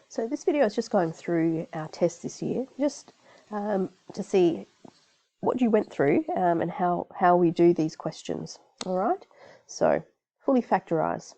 So this video is just going through our tests this year, just to see what you went through and how we do these questions. All right, so fully factorize.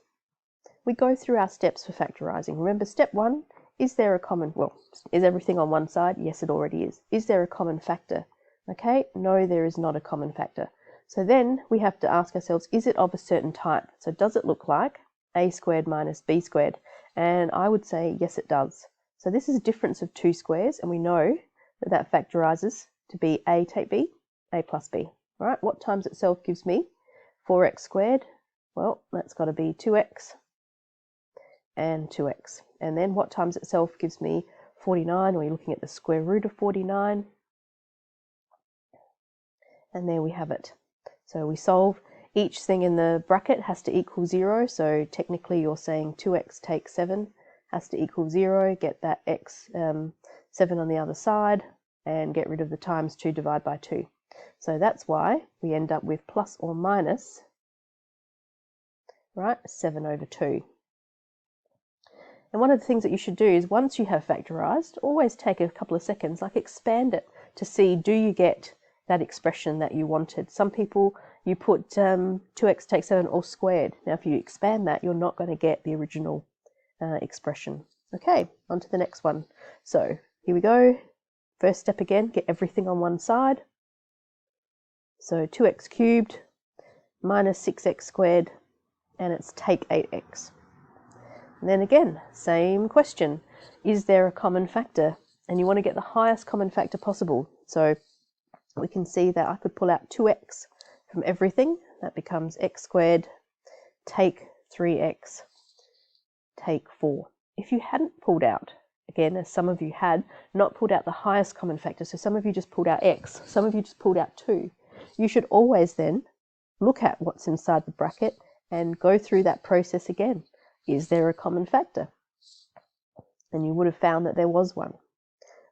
We go through our steps for factorizing. Remember, step one, is there a common, well, is everything on one side? Yes, it already is. Is there a common factor? Okay, no, there is not a common factor. So then we have to ask ourselves, is it of a certain type? So does it look like a squared minus b squared? And I would say, yes, it does. So this is a difference of two squares, and we know that that factorizes to be a take b, a plus b. All right, what times itself gives me 4x squared? Well, that's got to be 2x and 2x. And then what times itself gives me 49, or you're looking at the square root of 49. And there we have it. So we solve, each thing in the bracket has to equal 0, so technically you're saying 2x take 7 has to equal 0, get that x 7 on the other side, and get rid of the times 2 divided by 2. So that's why we end up with plus or minus, right, 7 over 2. And one of the things that you should do is once you have factorized, always take a couple of seconds, like expand it to see, do you get that expression that you wanted? Some people, you put 2x take 7 all squared. Now if you expand that, you're not going to get the original expression. Okay, on to the next one. So here we go. First step again, get everything on one side. So 2x cubed minus 6x squared, and it's take 8x. And then again, same question. Is there a common factor? And you want to get the highest common factor possible. So we can see that I could pull out 2x from everything. That becomes x squared take 3x take 4. If you hadn't pulled out, again, as some of you had, not pulled out the highest common factor, so some of you just pulled out x, some of you just pulled out 2, you should always then look at what's inside the bracket and go through that process again. Is there a common factor? And you would have found that there was one.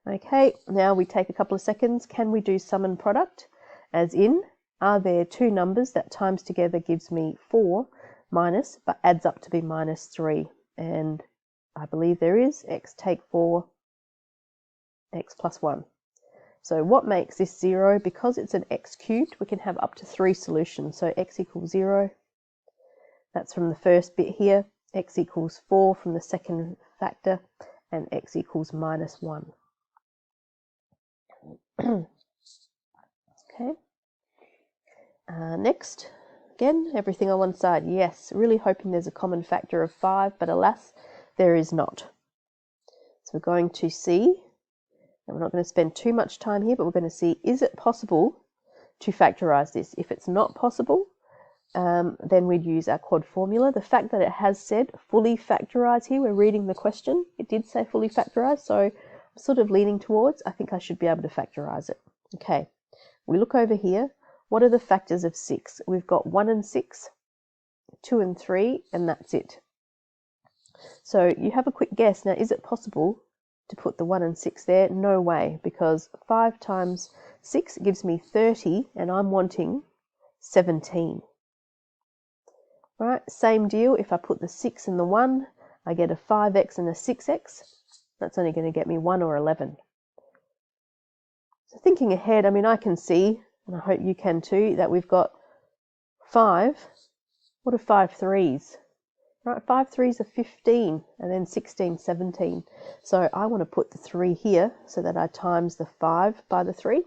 Okay, now we take a couple of seconds. Can we do sum and product? As in, are there two numbers that times together gives me 4 minus, but adds up to be minus 3? And I believe there is. X take 4, x plus 1. So what makes this 0? Because it's an x cubed, we can have up to 3 solutions. So x equals 0. That's from the first bit here. X equals 4 from the second factor, and x equals minus 1. Okay. Next, again, everything on one side. Yes, really hoping there's a common factor of 5, but alas, there is not. So we're going to see, and we're not going to spend too much time here, but we're going to see, is it possible to factorize this? If it's not possible, then we'd use our quad formula. The fact that it has said fully factorize here, we're reading the question, it did say fully factorize, so I'm sort of leaning towards, I think I should be able to factorize it. Okay, we look over here. What are the factors of 6? We've got 1 and 6, 2 and 3, and that's it. So you have a quick guess. Now, is it possible to put the 1 and 6 there? No way, because 5 times 6 gives me 30, and I'm wanting 17. Right, same deal. If I put the 6 and the 1, I get a 5x and a 6x. That's only going to get me 1 or 11. So thinking ahead, I mean, I can see, and I hope you can too, that we've got 5. What are 5 threes? Right, 5 threes are 15, and then 16, 17. So I want to put the 3 here so that I times the 5 by the 3.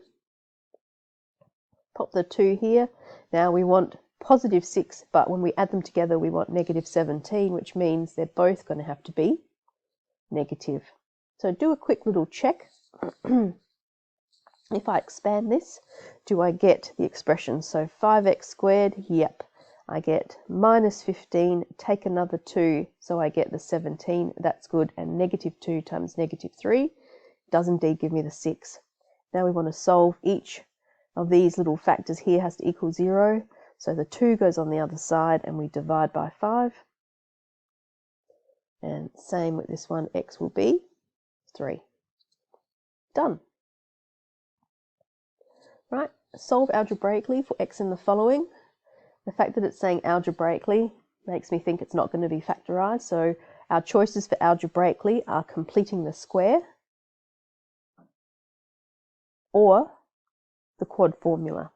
Pop the 2 here. Now we want positive 6, but when we add them together, we want negative 17, which means they're both going to have to be negative. So do a quick little check. If I expand this, do I get the expression? So 5x squared, yep. I get minus 15, take another 2, so I get the 17, that's good. And negative 2 times negative 3 does indeed give me the 6. Now we want to solve each of these little factors here has to equal 0. So the 2 goes on the other side, and we divide by 5. And same with this one, x will be 3. Done. Right, solve algebraically for x in the following. The fact that it's saying algebraically makes me think it's not going to be factorized. So Our choices for algebraically are completing the square or the quad formula.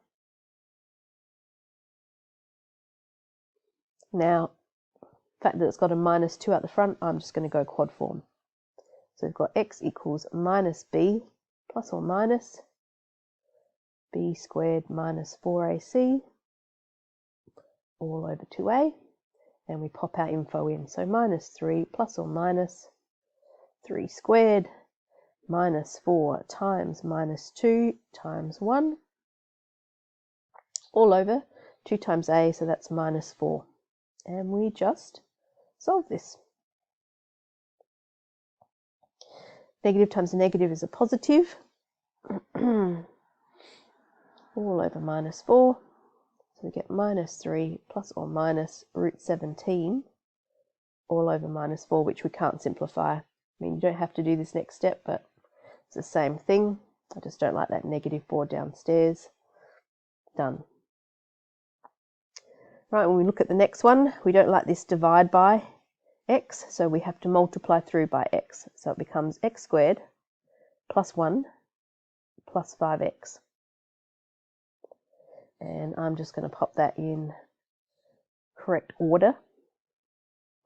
Now, the fact that it's got a minus 2 at the front, I'm just going to go quad form. So we've got x equals minus b plus or minus b squared minus 4ac all over 2a, and we pop our info in. So minus 3 plus or minus 3 squared minus 4 times minus 2 times 1 all over 2 times a, so that's minus 4. And we just solve this. Negative times a negative is a positive. All over minus 4. So we get minus 3 plus or minus root 17 all over minus 4, which we can't simplify. I mean, you don't have to do this next step, but it's the same thing. I just don't like that negative 4 downstairs. Done. Right, when we look at the next one, we don't like this divide by x, so we have to multiply through by x. So it becomes x squared plus 1 plus 5x. And I'm just going to pop that in correct order.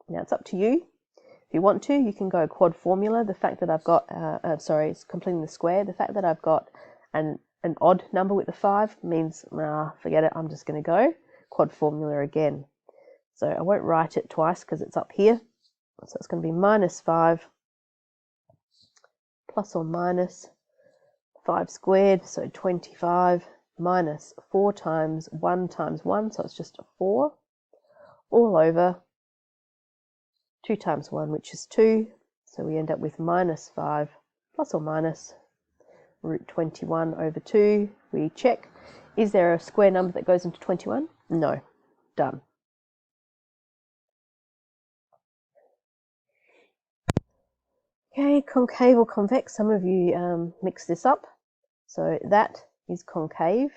Now it's up to you. If you want to, you can go quad formula. The fact that I've got, it's completing the square. The fact that I've got an odd number with the 5 means, forget it, I'm just going to go quad formula again. So I won't write it twice because it's up here. So it's going to be minus 5 plus or minus 5 squared, so 25, minus 4 times 1, so it's just a 4, all over 2 times 1, which is 2, so we end up with minus 5 plus or minus root 21 over 2. We check, is there a square number that goes into 21? No. Done. Okay, concave or convex, some of you mix this up. So that is concave.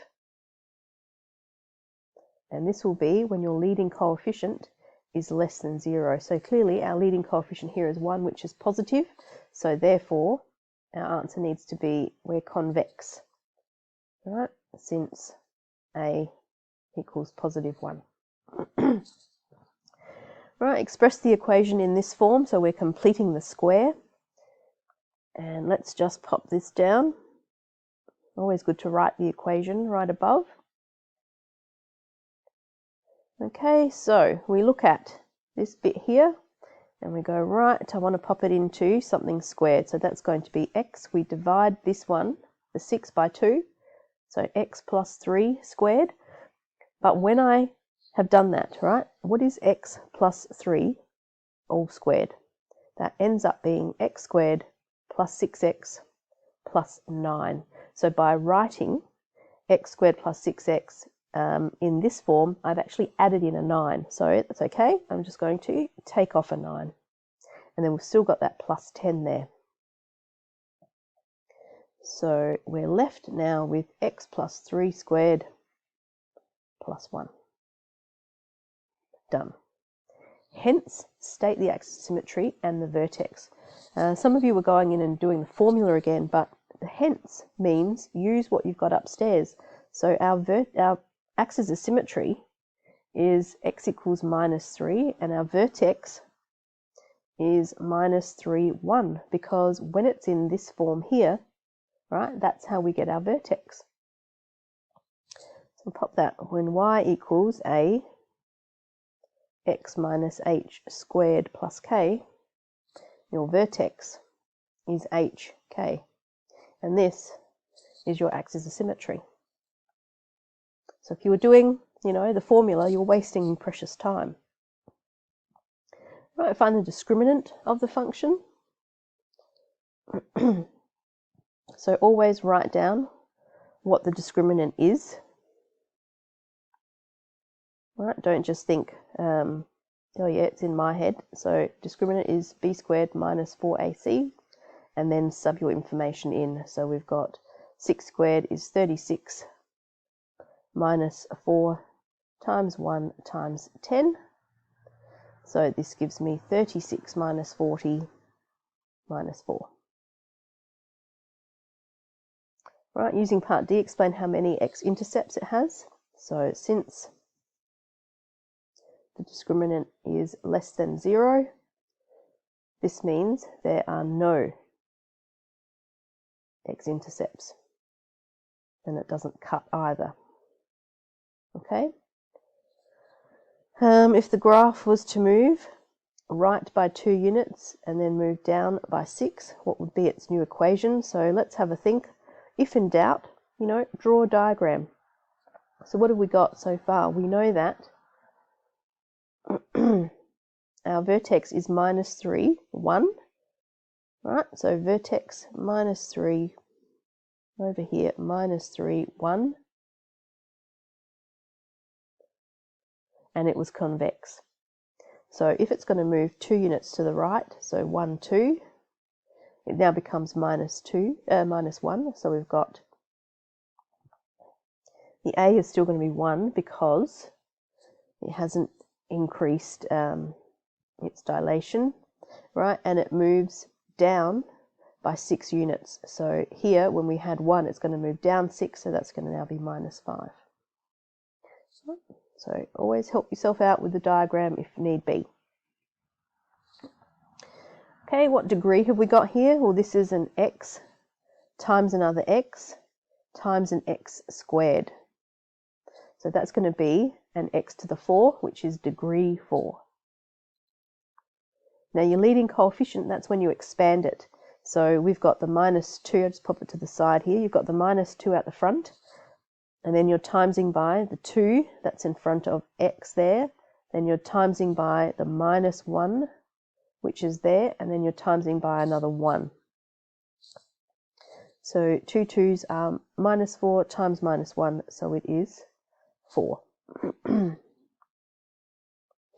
And this will be when your leading coefficient is less than 0. So clearly our leading coefficient here is 1, which is positive. So therefore, our answer needs to be we're convex, right? Since a equals positive 1. Right, express the equation in this form. So we're completing the square. And let's just pop this down. Always good to write the equation right above. Okay, so we look at this bit here and we go, right, I want to pop it into something squared. So that's going to be x. We divide this one, the 6 by 2, so x plus 3 squared. But when I have done that, right, what is x plus 3 all squared? That ends up being x squared plus 6x plus 9. So by writing x squared plus 6x in this form, I've actually added in a 9. So that's okay. I'm just going to take off a 9. And then we've still got that plus 10 there. So we're left now with x plus 3 squared plus 1. Done. Hence, state the axis of symmetry and the vertex. Some of you were going in and doing the formula again, but the hence means use what you've got upstairs. So our axis of symmetry is x equals minus 3, and our vertex is minus 3, 1, because when it's in this form here, right, that's how we get our vertex. So we'll pop that when y equals a x minus h squared plus k, your vertex is hk. And this is your axis of symmetry. So if you were doing, the formula, you're wasting precious time. Right, find the discriminant of the function. So always write down what the discriminant is. Right, don't just think, oh yeah, it's in my head. So discriminant is b squared minus 4ac, and then sub your information in. So we've got 6 squared is 36 minus 4 times 1 times 10 So this gives me 36 minus 40 minus 4. Right, using part D, explain how many x-intercepts it has. So since the discriminant is less than 0, this means there are no x-intercepts, and it doesn't cut either. Okay. If the graph was to move right by 2 units and then move down by 6, what would be its new equation? So let's have a think. If in doubt, draw a diagram. So what have we got so far? We know that our vertex is minus 3, 1. Right, so vertex minus 3, over here, minus 3, 1. And it was convex. So if it's going to move 2 units to the right, so 1, 2, it now becomes minus 1. So we've got the A is still going to be 1 because it hasn't increased its dilation, right? And it moves down by 6 units. So here, when we had 1, it's going to move down 6, so that's going to now be minus 5. So always help yourself out with the diagram if need be. Okay, what degree have we got here? Well, this is an x times another x times an x squared. So that's going to be an x to the 4, which is degree 4. Now your leading coefficient, that's when you expand it. So we've got the minus 2, I'll just pop it to the side here. You've got the minus 2 out the front. And then you're timesing by the 2 that's in front of x there. Then you're timesing by the minus 1, which is there. And then you're timesing by another 1. So 2 2's are minus 4 times minus 1, so it is 4.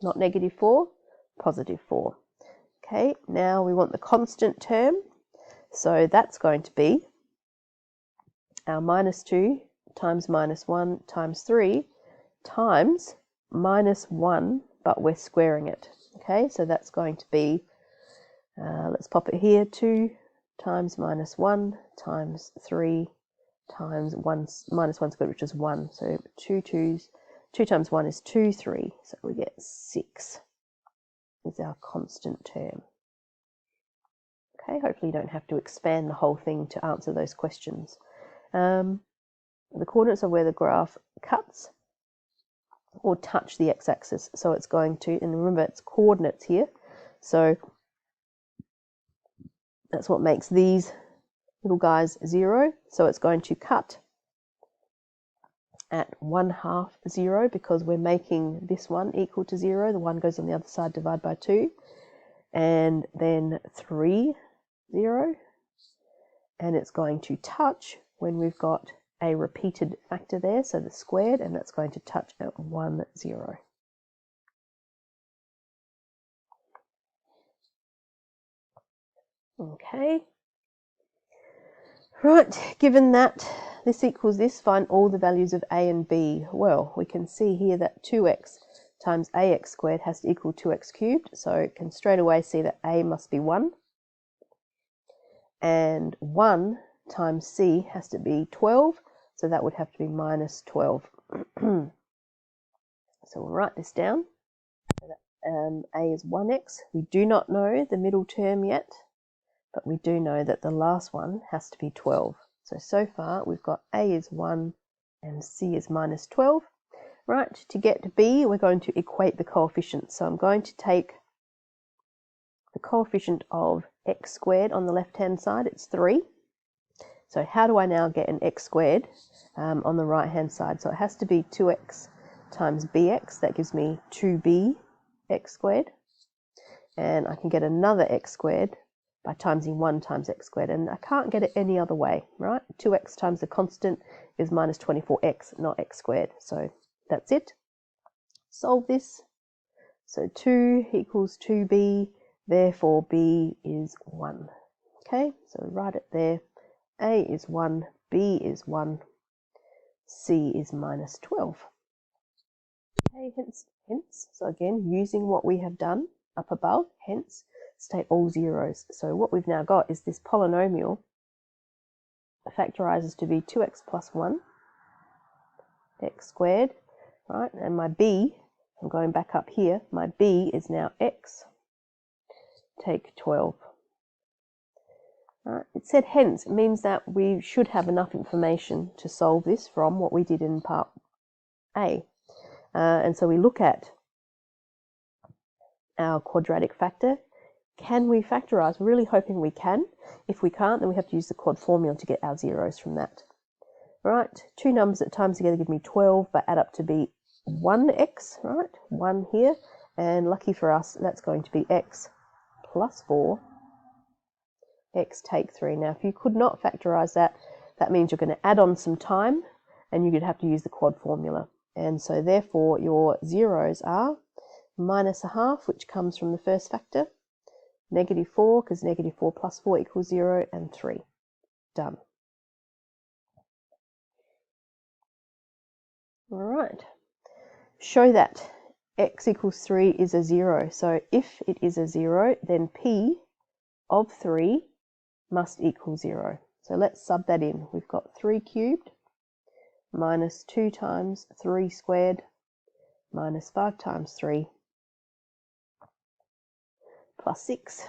Not negative 4, positive 4. Okay, now we want the constant term. So that's going to be our minus 2 times minus 1 times 3 times minus 1, but we're squaring it. Okay, so that's going to be, let's pop it here, 2 times minus 1 times 3 times 1 minus 1 squared, which is 1. So 2 times 1 is 2, 3. So we get 6 is our constant term. Okay, hopefully you don't have to expand the whole thing to answer those questions. The coordinates are where the graph cuts or touch the x-axis. So it's going to, and remember it's coordinates here. So that's what makes these little guys 0. So it's going to cut at 1/2 0 because we're making this one equal to 0. The 1 goes on the other side, divide by 2. And then 3, 0. And it's going to touch when we've got a repeated factor there, so the squared, and that's going to touch at 1, 0. Okay. Right, given that this equals this, find all the values of a and b. Well, we can see here that 2x times ax squared has to equal 2x cubed, so it can straight away see that a must be 1. And 1 times c has to be 12, so that would have to be minus 12. So we'll write this down. So that, a is 1x. We do not know the middle term yet, but we do know that the last one has to be 12. So far we've got a is 1 and c is minus 12. Right, to get to b, we're going to equate the coefficients. So I'm going to take the coefficient of x squared on the left-hand side, it's 3. So how do I now get an x squared on the right-hand side? So it has to be 2x times bx. That gives me 2b x squared. And I can get another x squared by timesing 1 times x squared. And I can't get it any other way, right? 2x times the constant is minus 24x, not x squared. So that's it. Solve this. So 2 equals 2b, therefore b is 1. Okay, so write it there. A is 1, b is 1, c is minus 12. Okay, hence, so again, using what we have done up above, hence, state all zeros. So what we've now got is this polynomial factorizes to be 2x plus 1, x squared, right? And my b, I'm going back up here, my b is now x, take 12. Right. It said hence, it means that we should have enough information to solve this from what we did in part A. And so we look at our quadratic factor. Can we factorize? We're really hoping we can. If we can't, then we have to use the quad formula to get our zeros from that. Right, two numbers that times together give me 12, but add up to be 1x, right? 1 here, and lucky for us, that's going to be x plus 4, x take 3. Now, if you could not factorize that, that means you're going to add on some time, and you're going to have to use the quad formula. And so, therefore, your zeros are minus a half, which comes from the first factor, negative 4, because negative 4 plus 4 equals 0, and 3. Done. All right. Show that x equals 3 is a 0. So if it is a 0, then p of 3 must equal 0. So let's sub that in. We've got 3 cubed minus 2 times 3 squared minus 5 times 3 plus 6.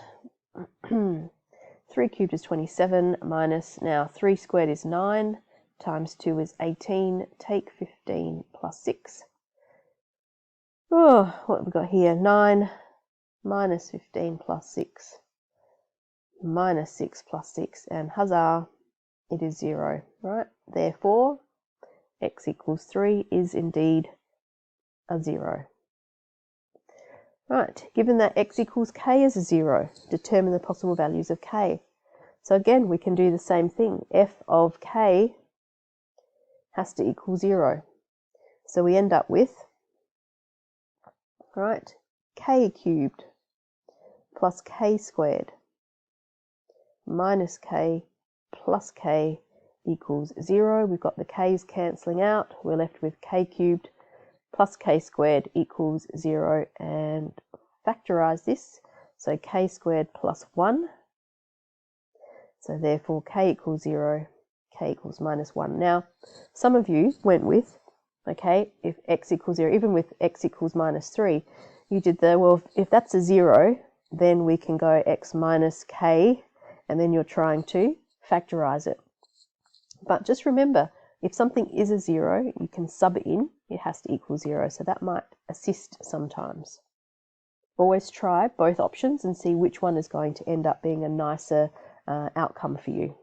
3 cubed is 27 minus, now 3 squared is 9 times 2 is 18. Take 15 plus 6. Oh, what have we got here? 9 minus 15 plus 6 minus 6 plus 6, and huzzah, it is 0, right? Therefore, x equals 3 is indeed a 0. Right, given that x equals k is a 0, determine the possible values of k. So again, we can do the same thing. F of k has to equal 0. So we end up with, right, k cubed plus k squared minus k plus k equals 0. We've got the k's cancelling out. We're left with k cubed plus k squared equals 0, and factorize this. So k squared plus 1. So therefore k equals 0, k equals minus 1. Now, some of you went with, okay, if x equals 0, even with x equals minus 3, you did the, well, if that's a 0, then we can go x minus k, and then you're trying to factorize it. But just remember, if something is a 0, you can sub it in, it has to equal 0, so that might assist sometimes. Always try both options and see which one is going to end up being a nicer outcome for you.